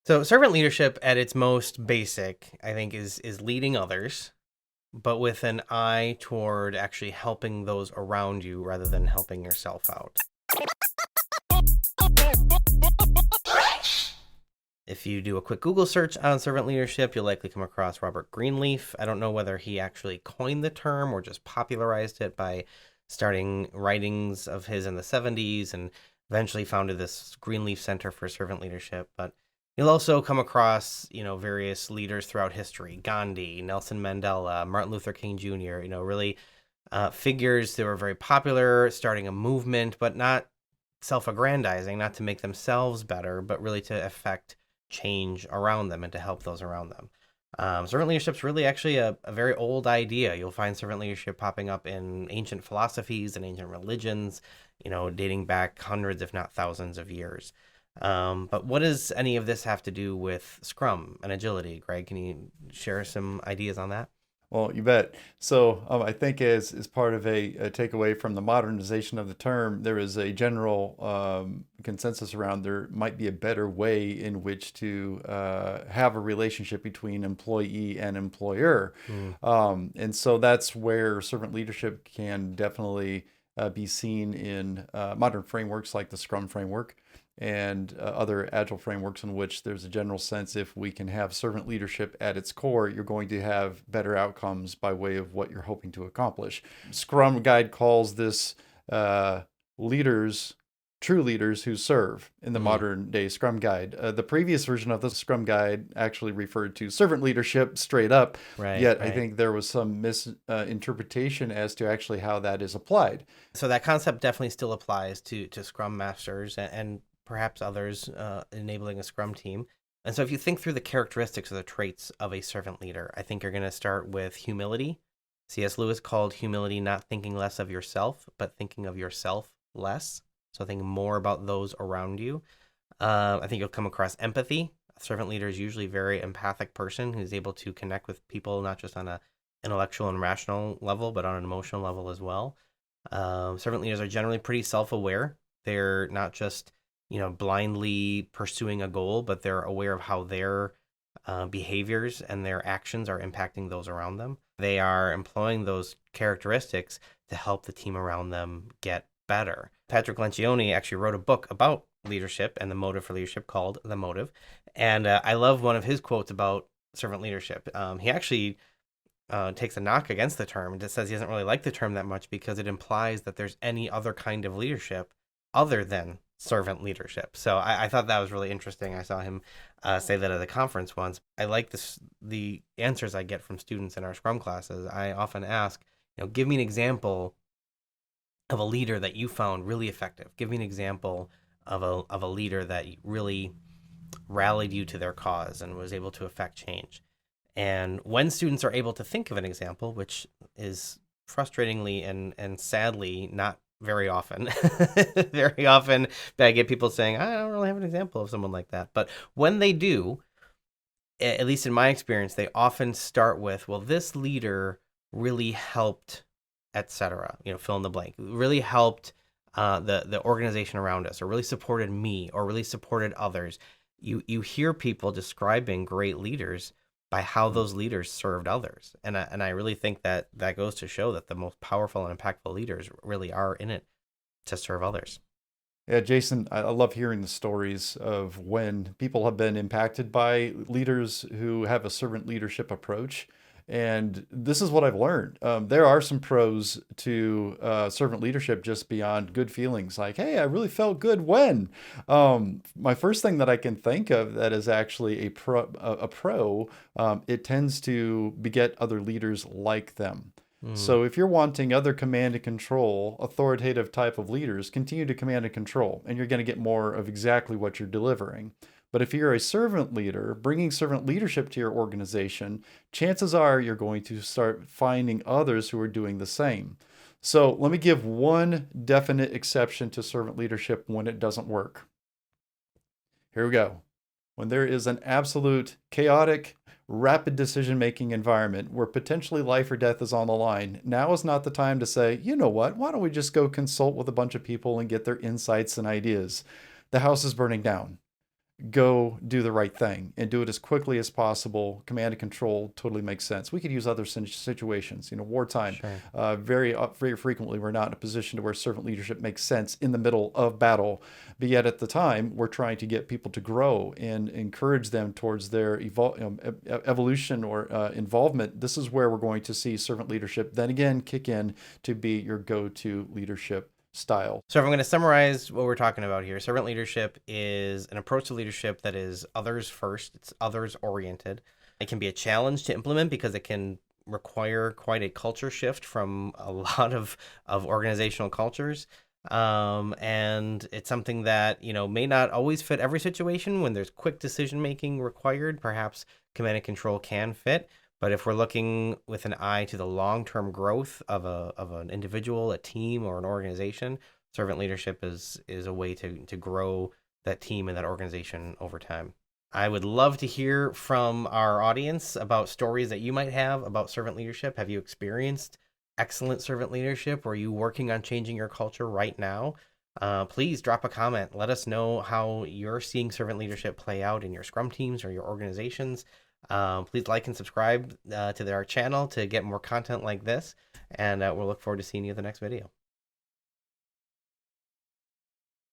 So servant leadership at its most basic, I think, is leading others, but with an eye toward actually helping those around you rather than helping yourself out. If you do a quick Google search on servant leadership, you'll likely come across Robert Greenleaf. I don't know whether he actually coined the term or just popularized it by starting writings of his in the 70s and eventually founded this Greenleaf Center for Servant Leadership. But you'll also come across, various leaders throughout history: Gandhi, Nelson Mandela, Martin Luther King Jr., really figures that were very popular, starting a movement, but not self-aggrandizing, not to make themselves better, but really to affect change around them and to help those around them. Servant leadership is really actually a very old idea. You'll find servant leadership popping up in ancient philosophies and ancient religions, dating back hundreds, if not thousands of years. But what does any of this have to do with Scrum and agility? Greg, can you share some ideas on that? Well, you bet. So I think as part of a takeaway from the modernization of the term, there is a general consensus around there might be a better way in which to have a relationship between employee and employer. Mm. And so that's where servant leadership can definitely be seen in modern frameworks like the Scrum framework and other agile frameworks in which there's a general sense if we can have servant leadership at its core, you're going to have better outcomes by way of what you're hoping to accomplish. Scrum Guide calls this leaders, true leaders who serve in the modern day Scrum Guide. The previous version of the Scrum Guide actually referred to servant leadership straight up, yet I think there was some misinterpretation as to actually how that is applied. So that concept definitely still applies to Scrum Masters and perhaps others enabling a Scrum team. And so if you think through the characteristics or the traits of a servant leader, I think you're going to start with humility. C.S. Lewis called humility not thinking less of yourself, but thinking of yourself less. So thinking more about those around you. I think you'll come across empathy. A servant leader is usually a very empathic person who's able to connect with people, not just on a intellectual and rational level, but on an emotional level as well. Servant leaders are generally pretty self-aware. They're not just blindly pursuing a goal, but they're aware of how their behaviors and their actions are impacting those around them. They are employing those characteristics to help the team around them get better. Patrick Lencioni actually wrote a book about leadership and the motive for leadership called The Motive. And I love one of his quotes about servant leadership. He actually takes a knock against the term and just says he doesn't really like the term that much because it implies that there's any other kind of leadership other than servant leadership. So I thought that was really interesting. I saw him say that at a conference once. I like the answers I get from students in our Scrum classes. I often ask, give me an example of a leader that you found really effective. Give me an example of a leader that really rallied you to their cause and was able to affect change. And when students are able to think of an example, which is frustratingly and sadly not very often, very often I get people saying, I don't really have an example of someone like that. But when they do, at least in my experience, they often start with, well, this leader really helped, etc. Fill in the blank, really helped the organization around us, or really supported me, or really supported others. You hear people describing great leaders by how those leaders served others. And I really think that goes to show that the most powerful and impactful leaders really are in it to serve others. Yeah, Jason, I love hearing the stories of when people have been impacted by leaders who have a servant leadership approach. And this is what I've learned. There are some pros to servant leadership just beyond good feelings. Like, hey, I really felt good when. My first thing that I can think of that is actually a pro, it tends to beget other leaders like them. So if you're wanting other command and control, authoritative type of leaders, continue to command and control, and you're going to get more of exactly what you're delivering. But if you're a servant leader, bringing servant leadership to your organization, chances are you're going to start finding others who are doing the same. So let me give one definite exception to servant leadership when it doesn't work. Here we go. When there is an absolute chaotic, rapid decision-making environment where potentially life or death is on the line, now is not the time to say, you know what, why don't we just go consult with a bunch of people and get their insights and ideas? The house is burning down. go do the right thing and do it as quickly as possible. Command and control totally makes sense. We could use other situations, wartime. Sure. Very frequently, we're not in a position to where servant leadership makes sense in the middle of battle, but yet at the time, we're trying to get people to grow and encourage them towards their evolution or involvement. This is where we're going to see servant leadership then again kick in to be your go-to leadership style. So if I'm going to summarize what we're talking about here, servant leadership is an approach to leadership that is others first. It's others oriented. It can be a challenge to implement because it can require quite a culture shift from a lot of organizational cultures. And it's something that, may not always fit every situation. When there's quick decision making required, perhaps command and control can fit. But if we're looking with an eye to the long-term growth of an individual, a team, or an organization, servant leadership is a way to grow that team and that organization over time. I would love to hear from our audience about stories that you might have about servant leadership. Have you experienced excellent servant leadership? Or are you working on changing your culture right now? Please drop a comment. Let us know how you're seeing servant leadership play out in your Scrum teams or your organizations. Please like and subscribe to our channel to get more content like this, and we'll look forward to seeing you in the next video.